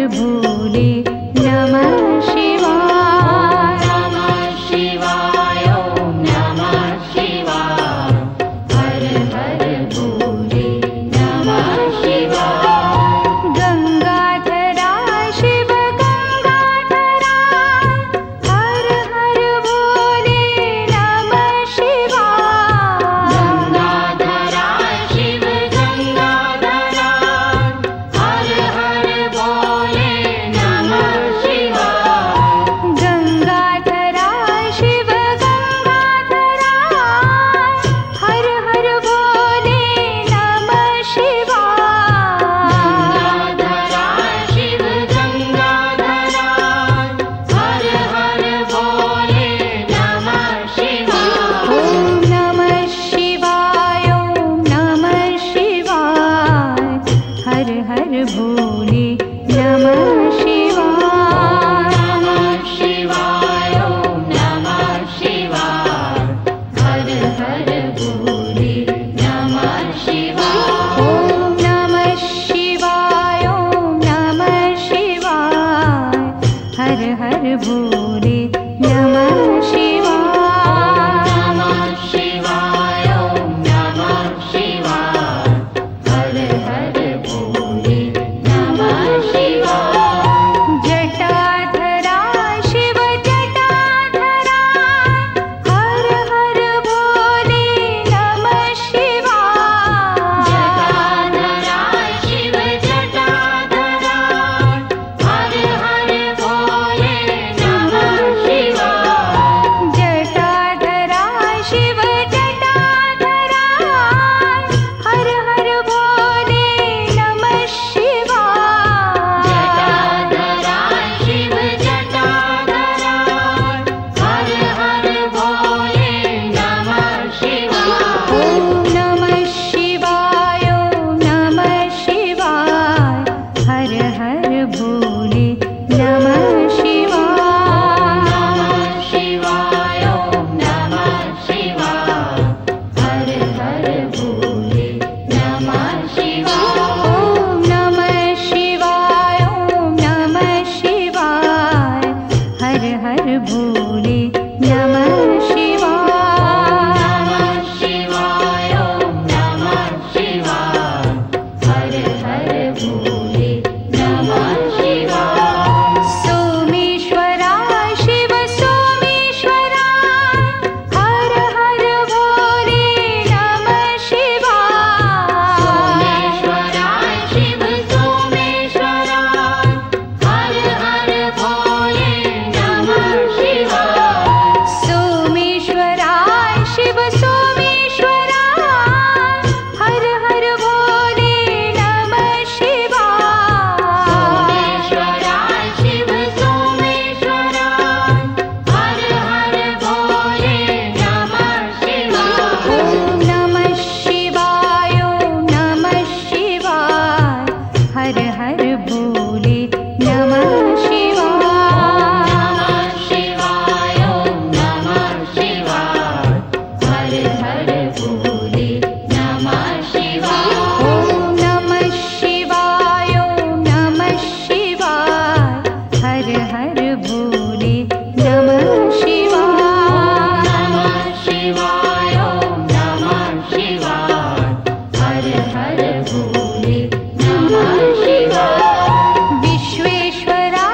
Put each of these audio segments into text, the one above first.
भोले नमः शिवाय। नमः शिवाय ओम नमः शिवाय। हर हर भोले नमः शिवाय। गंगाधरा शिव गंगाधरा हर हर भोले नमः शिवाय। गंगाधरा शिव गंगाधरा हर हर भोले नमः शिवाय। गंगाधरा शिव गंगाधरा हर हर भोले नमः शिवाय। गंगाधरा शिव गंगाधरा हर हर भोले नमः शिवाय। ओम नमः शिवाय ओम नमः शिवाय। हर हर भोले नमः शिवाय। नमः शिवाय ओम नमः शिवाय। हर हर भोले नमः शिवाय। ओम नमः शिवाय ओम नमः शिवाय। हर हर भोले नमः शिवाय। नमः शिवाय ओम नमः शिवाय। हर हर भोले नमः शिवाय। जटाधरा शिव जटाधरा हर हर भोले नमः शिवाय। जटाधरा शिव जटाधरा हर हर भोले नमः शिवाय। जटाधरा शिव जटाधरा हर हर भोले नमः शिवाय। जटाधरा शिव जटाधरा हर हर भोले नमः शिवाय। ओम नमः शिवाय ओम नमः शिवाय। हर हर भोले नमः शिवाय। नमः शिवाय ओम नमः शिवाय। हर हर भोले नमः शिवाय। ओम नमः शिवाय ओम नमः शिवाय। हर हर भोले नमः शिवाय। नमः शिवाय ओम नमः शिवाय। हर हर भोले नमः शिवाय। सोमेश्वरा शिव सोमेश्वरा हर हर भोले नमः शिवाय। सोमेश्वरा शिव सोमेश्वरा हर हर भोले नमः शिवाय। सोमेश्वरा शिव सोमेश्वरा हर हर भोले नमः शिवाय। सोमेश्वरा शिव सोमेश्वरा हर हर भोले नमः शिवाय। ओम नमः शिवाय ओम नमः शिवाय। हर हर भोले नमः शिवाय। नमः शिवाय ओम नमः शिवाय। हर हर भोले नमः शिवाय। ओम नमः शिवाय ओम नमः शिवाय। हर हर भोले नमः शिवाय। नमः शिवाय ओम नमः शिवाय। हर हर भोले नमः शिवाय। विश्वेश्वरा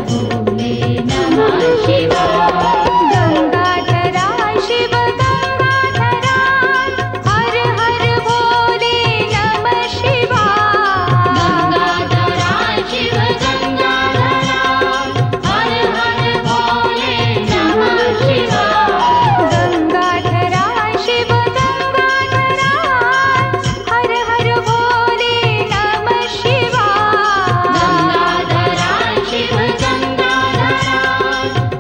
भोले नमः शिवाय गंगाधरा शिव गंगाधरा हर हर भोले नमः शिवाय गंगाधरा शिव गंगाधरा हर हर भोले नमः शिवाय गंगाधरा शिव गंगाधरा हर हर भोले नमः शिवाय गंगाधरा शिव गंगाधरा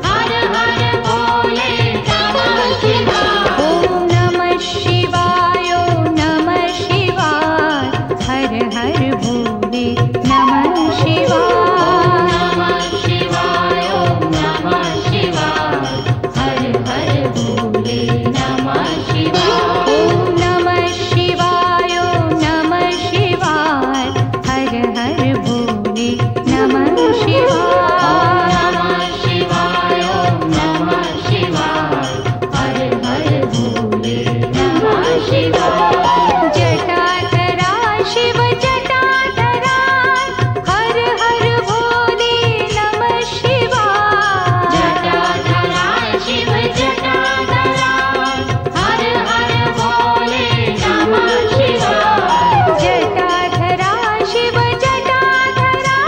हर हर भोले नमः शिवाय ओम नमः शिवाय ओम नमः शिवाय हर हर भोले नमः शिवाय नमः शिवाय ओम नमः शिवाय हर हर भोले नमः शिवाय ओम नमः शिवाय ओम नमः शिवाय हर हर भोले नमः शिवाय नमः शिवाय ओम नमः शिवाय हर हर भोले नमः शिवाय जटाधरा शिव जटाधरा हर हर भोले नमः शिवाय जटाधरा शिव जटाधरा हर हर भोले नमः शिवाय जटाधरा शिव जटाधरा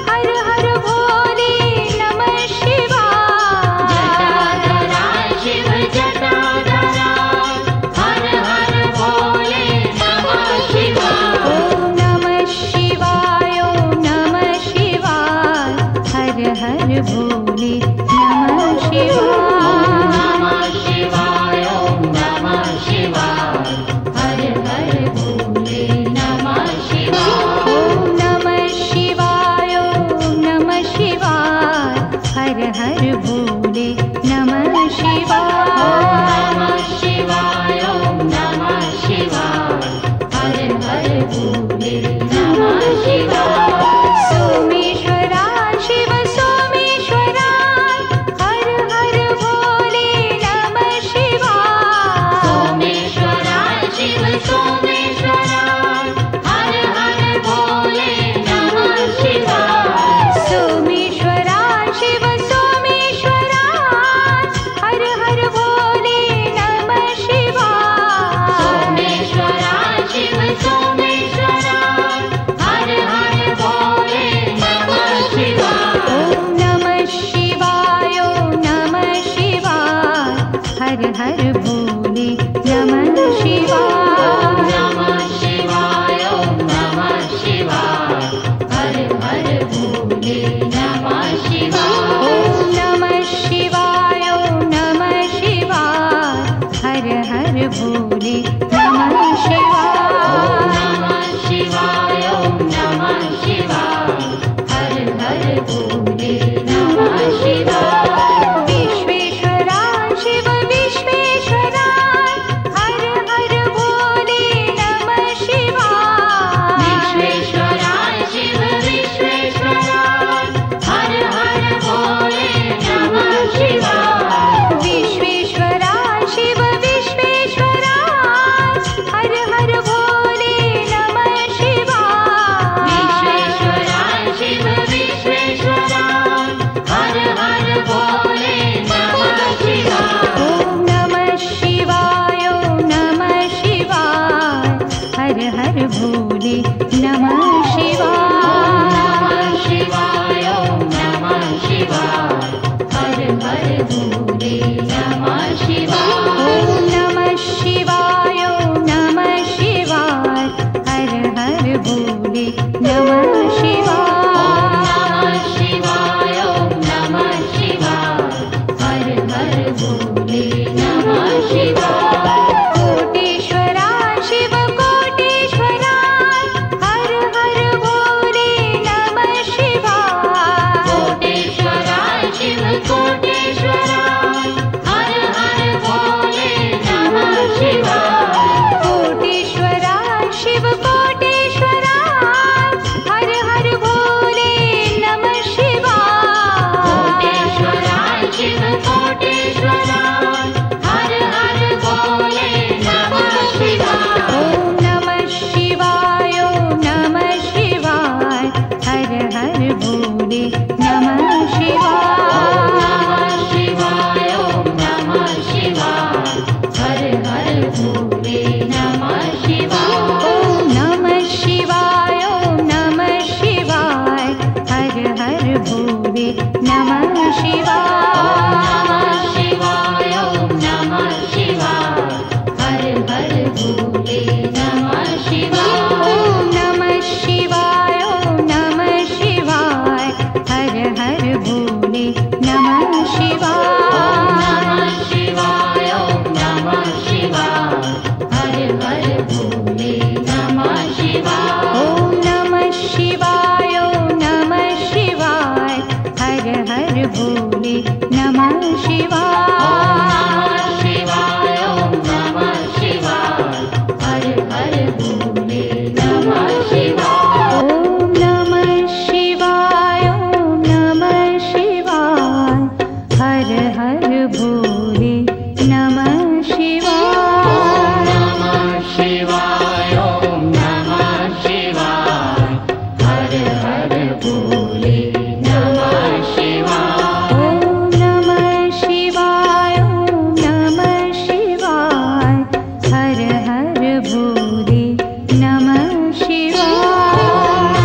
हर हर भोले नमः शिवाय जटाधरा शिव जटाधरा हर हर भोले नमः शिवाय ओम नमः शिवाय ओम नमः शिवाय हर हर भोले नमः शिवाय नमः शिवाय ओम नमः शिवाय हर हर भोले नमः शिवाय ओम नमः शिवाय ओम नमः शिवाय हर हर भोले नमः शिवाय नमः शिवाय ओम नमः शिवाय हर हर भोले नमः शिवाय सोमेश्वरा शिव सोमेश्वरा हर हर भोले नमः शिवाय सोमेश्वरा शिव सोमेश्वरा हर हर भोले नमः शिवाय सोमेश्वरा शिव सोमेश्वरा हर हर भोले नमः शिवाय सोमेश्वरा शिव सोमेश्वरा हर हर भोले नमः शिवाय ओम नमः शिवाय ओम नमः शिवाय हर हर भोले नमः शिवाय नमः शिवाय ओम नमः शिवाय हर हर भोले नमः शिवाय ओम नमः शिवाय ओम नमः शिवाय हर हर भोले नमः शिवाय नमः शिवाय ओम नमः शिवाय हर हर भोले नमः शिवाय विश्वेश्वरा शिव विश्वेश्वरा हर हर भोले नमः शिवाय विश्वेश्वरा शिव विश्वेश्वरा हर हर भोले नमः शिवाय विश्वेश्वरा शिव विश्वेश्वरा हर हर भोले नमः शिवाय विश्वेश्वरा शिव विश्वेश्वरा हर हर नमः शिवाय शिवाय ओम नमः शिवाय हर हर भोले नमः शिवाय ॐ नमः शिवाय ॐ नमः शिवाय हर हर भोले नमः शिवाय शिवाय ओम नमः शिवाय हर हर भोले नमः शिवाय ॐ नमः शिवाय ॐ नमः शिवाय हर हर भोले नमः शिवाय शिवाय ओम नमः शिवाय हर हर भोले नमः शिवाय ॐ नमः शिवाय ॐ नमः शिवाय हर हर भोले नमः शिवाय शिवाय ओम नमः शिवाय हर हर भोले नमः शिवाय ॐ नमः शिवाय ॐ नमः शिवाय हर हर भोले नमः शिवाय नमः शिवाय ओम नमः शिवाय हर हर भोले नमः शिवाय ॐ नमः शिवाय ॐ नमः शिवाय हर हर भोले नमः शिवाय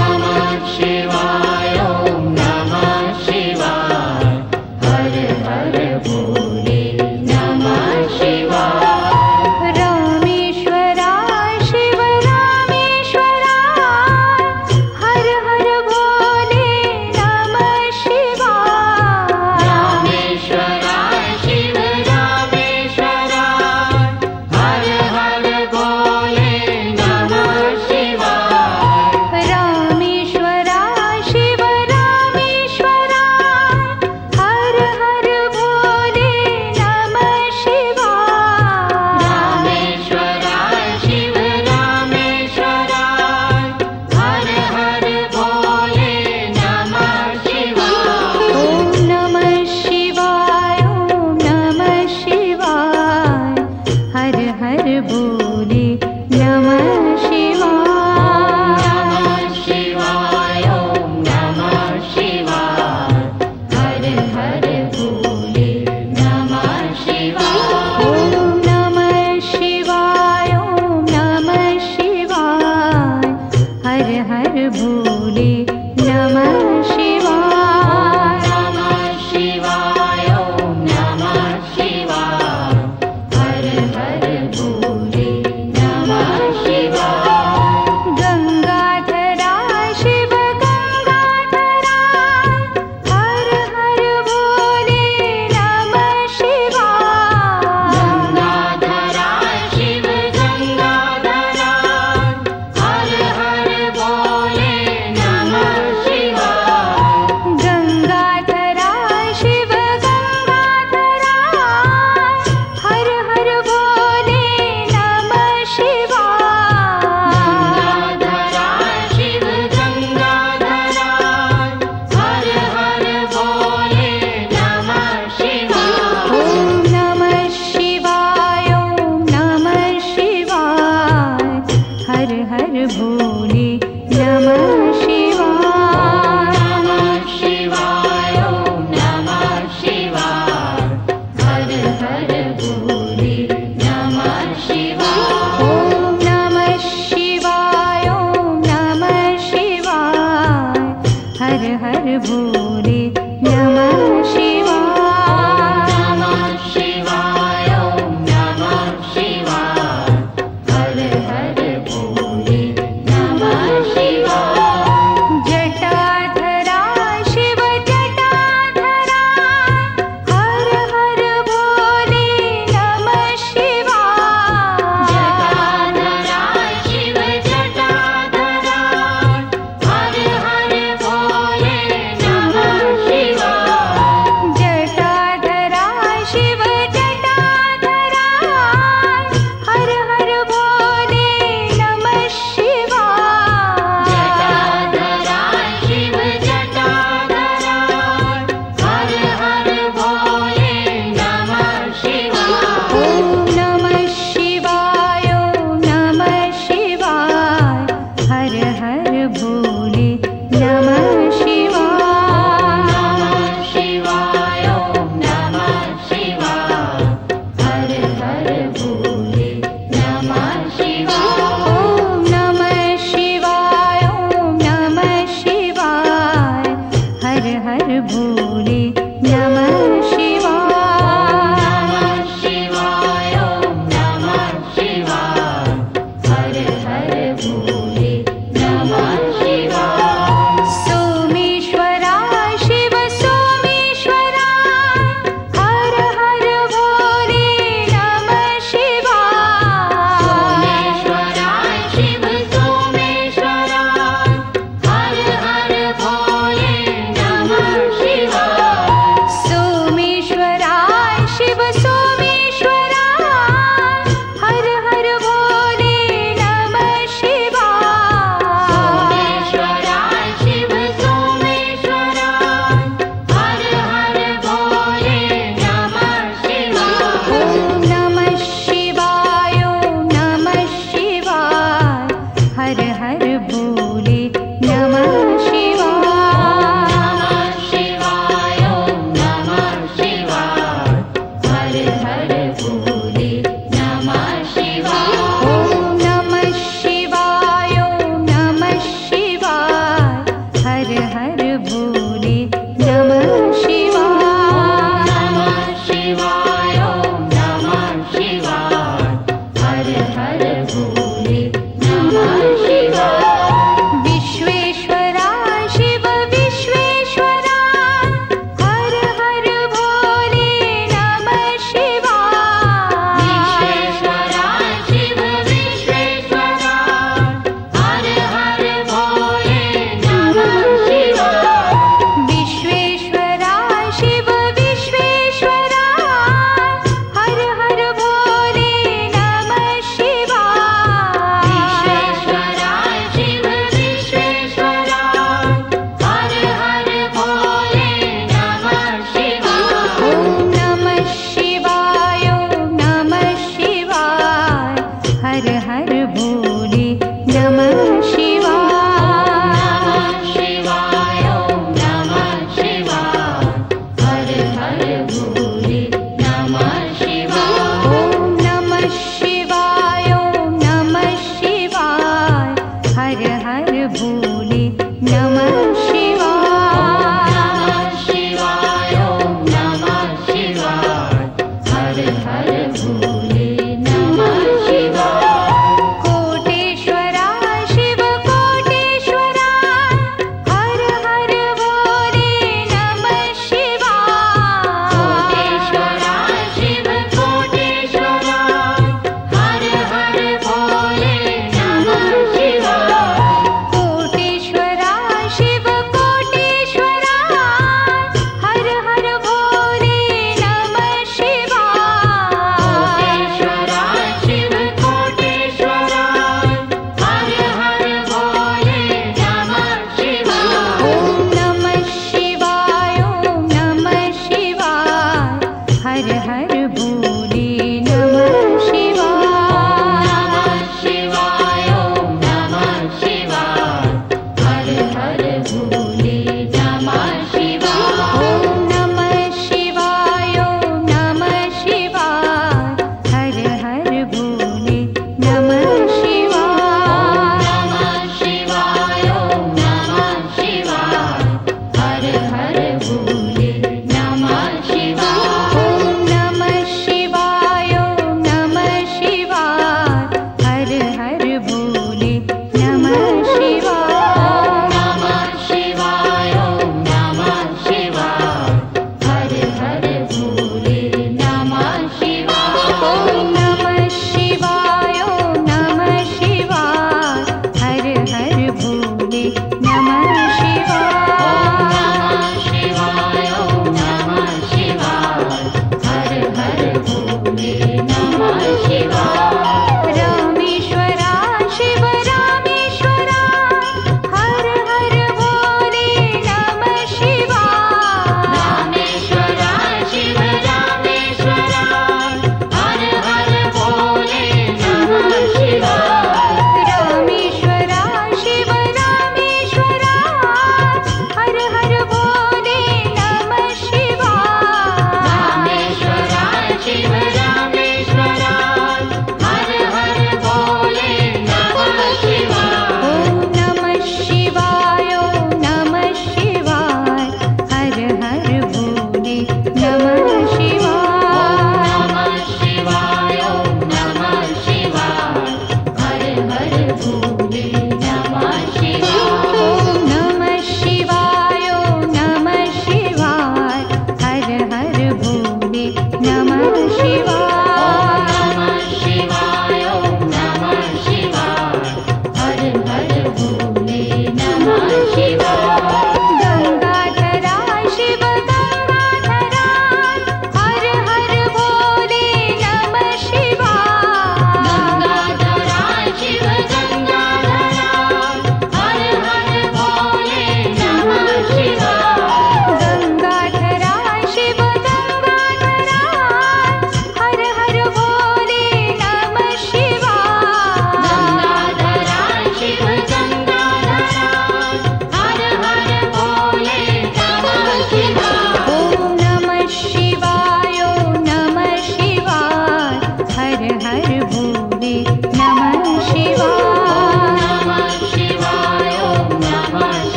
नमः शिवाय ओम नमः शिवाय हर हर भोले नमः शिवाय रामेश्वराय शिव रामेश्वराय हर हर भोले नमः शिवाय रामेश्वराय शिव रामेश्वराय हर हर भोले नमः शिवाय रामेश्वराय शिव रामेश्वराय हर हर भोले नमः शिवाय रामेश्वराय शिव रामेश्वराय हर हर भोले नमः शिवाय ॐ नमः शिवाय ॐ नमः शिवाय हर हर भोले नमः शिवाय नमः शिवाय ओम नमः शिवाय हर हर भोले नमः शिवाय ॐ नमः शिवाय ॐ नमः शिवाय हर हर भोले नमः शिवाय नमः शिवाय ओम नमः शिवाय हर हर भोले नमः शिवाय गंगाधराय शिव गंगाधराय हर हर भोले नमः शिवाय गंगाधराय शिव गंगाधराय हर हर भोले नमः शिवाय गंगाधराय शिव गंगाधराय हर हर भोले नमः शिवाय गंगाधराय शिव गंगाधराय हर हर भोले नमः शिवाय ॐ नमः शिवाय ॐ नमः शिवाय हर हर भोले नमः शिवाय नमः शिवाय ओम नमः शिवाय हर हर भोले नमः शिवाय ॐ नमः शिवाय ॐ नमः शिवाय हर हर भोले नमः शिवाय नमः शिवाय ओम नमः शिवाय हर हर भोले नमः शिवाय जटाधराय शिव जटाधराय हर हर भोले नमः शिवाय जटाधराय शिव जटाधराय हर हर भोले नमः शिवाय भोले नमः शिवाय नमः शिवाय ॐ नमः शिवाय हर हर भोले नमः शिवाय सोमेश्वरा शिव सोमेश्वरा हर हर भोले नमः शिवाय सोमेश्वराय शिव सोमेश्वराय हर हर भोले नमः शिवाय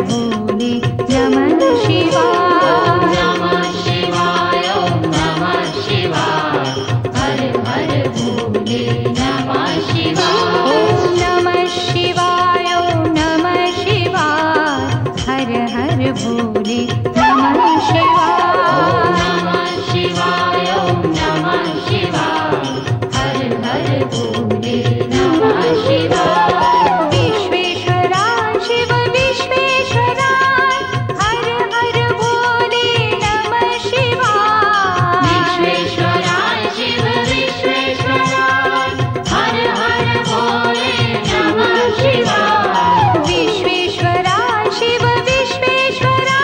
भोले नमः शिवाय नमः शिवाय ॐ नमः शिवाय हर हर भोले नमः शिवाय ॐ नमः शिवाय ॐ नमः शिवाय हर हर भोले नमः शिवाय नमः शिवाय ॐ नमः शिवाय हर हर भोले नमः शिवाय विश्वेश्वरा शिव विश्वेश्वरा हर हर भोले नमः शिवाय विश्वेश्वराय शिव विश्वेश्वराय हर हर भोले नमः शिवाय विश्वेश्वरा शिव विश्वेश्वरा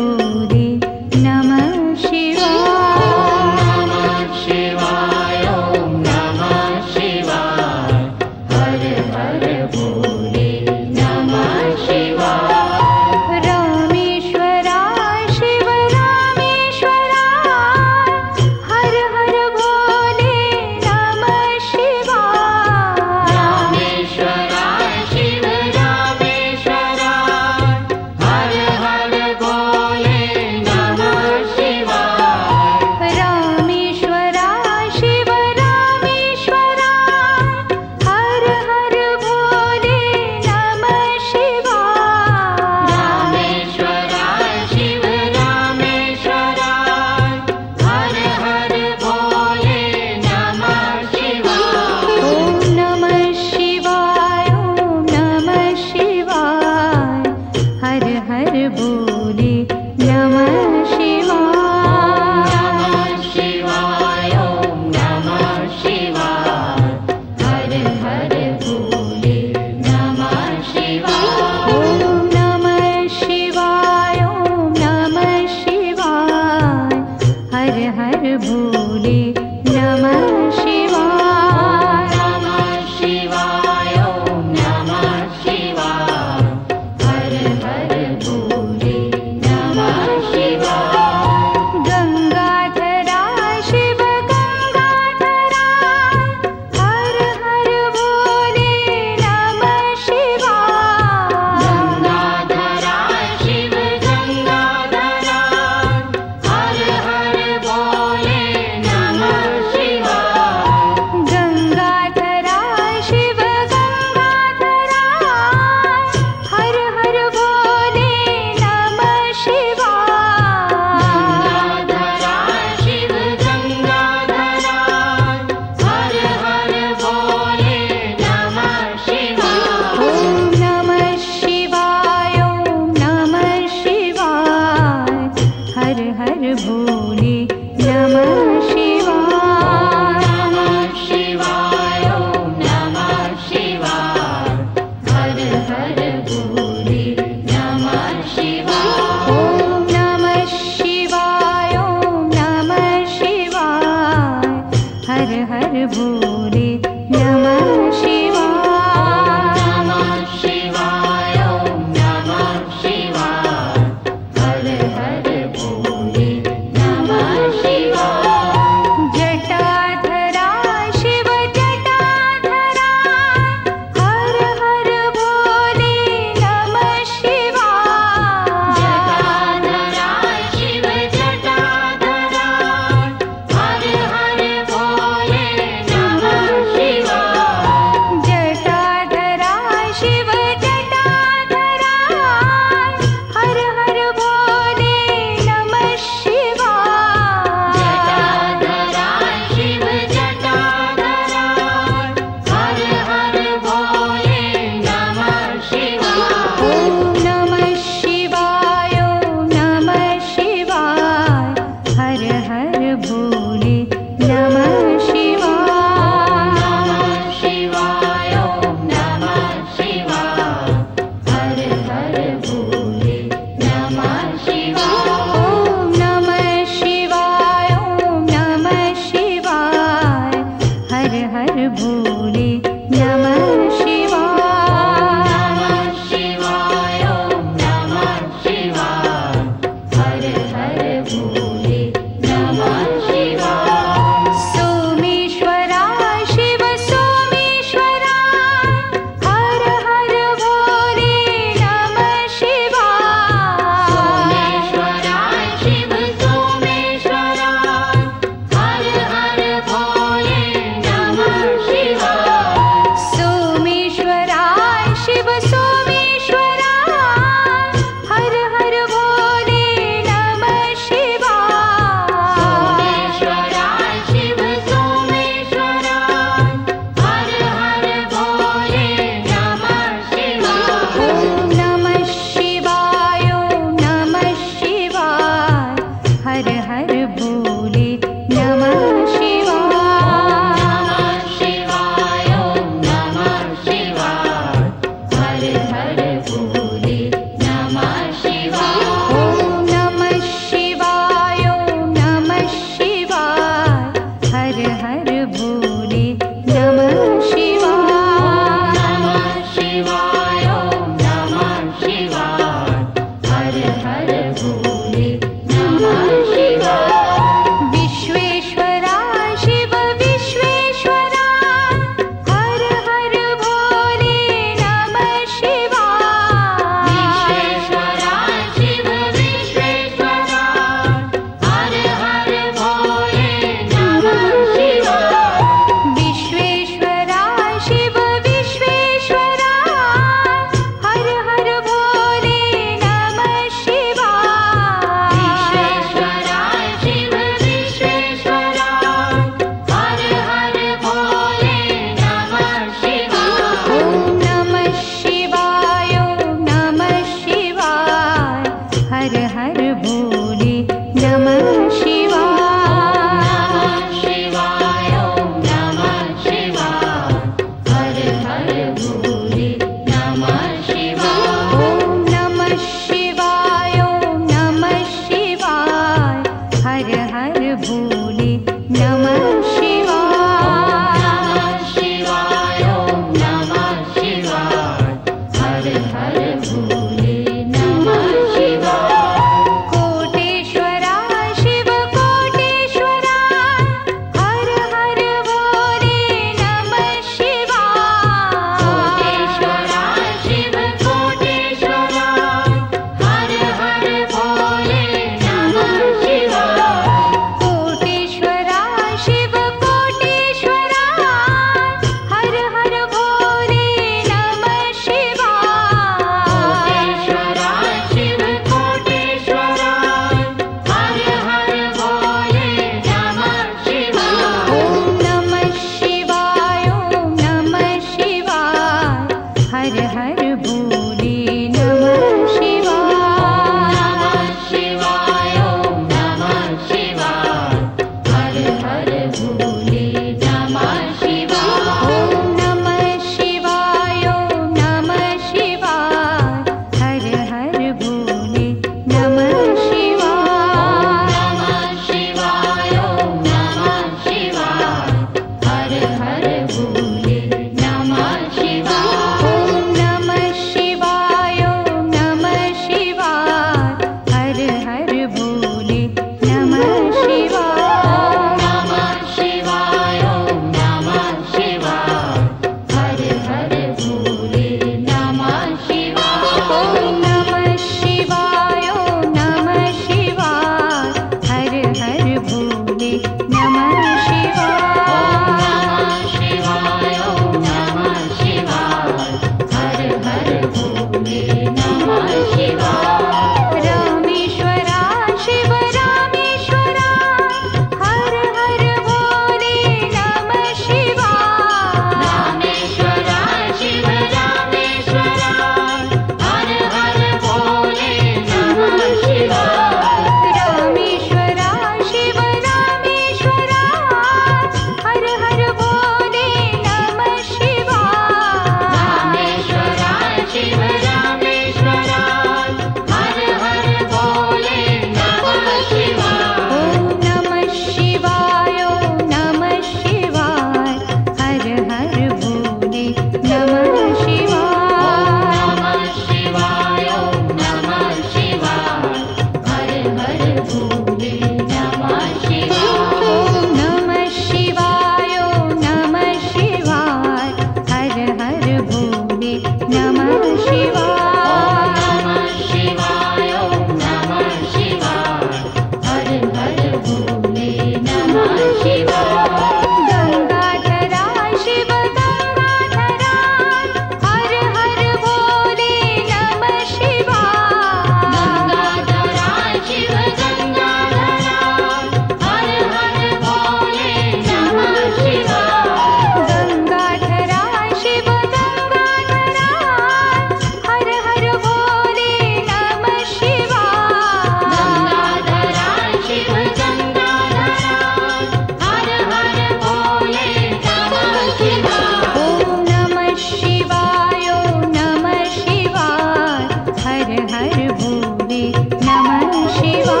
हर भोले नमः शिवाय।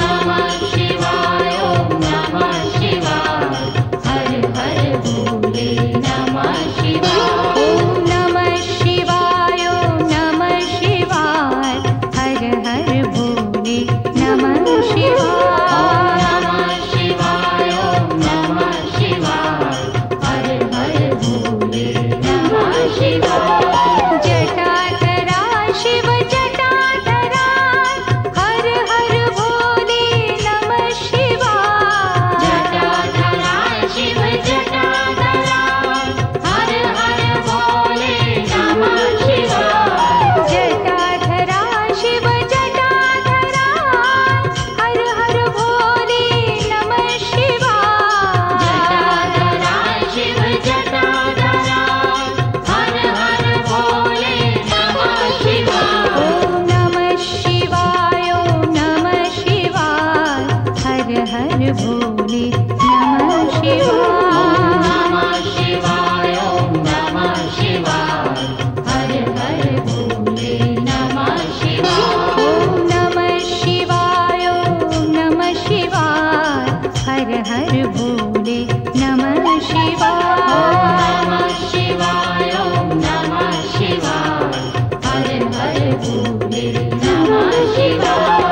नमः शिवाय ओम नमः शिवाय हर हर भोले नमः शिवाय। ॐ नमः शिवाय ॐ नमः शिवाय हर हर भोले नमः शिवाय। नमः शिवाय ओम नमः शिवाय हर हर भोले नमः शिवाय। जटाधरा शिव जटाधरा हर हर भोले नमः शिवाय। जटाधरा शिव जटाधरा हर हर भोले नमः शिवाय। जटाधरा शिव जटाधरा हर हर भोले नमः शिवाय। जटाधरा शिव जटाधरा हर हर भोले नमः शिवाय। ॐ नमः शिवाय ॐ नमः शिवाय हर हर भोले नमः शिवाय। नमः शिवाय ओम नमः शिवाय हर हर भोले नमः शिवाय। ॐ नमः शिवाय ॐ नमः शिवाय हर हर भोले नमः शिवाय। नमः शिवाय ओम नमः शिवाय हर हर भोले नमः शिवाय।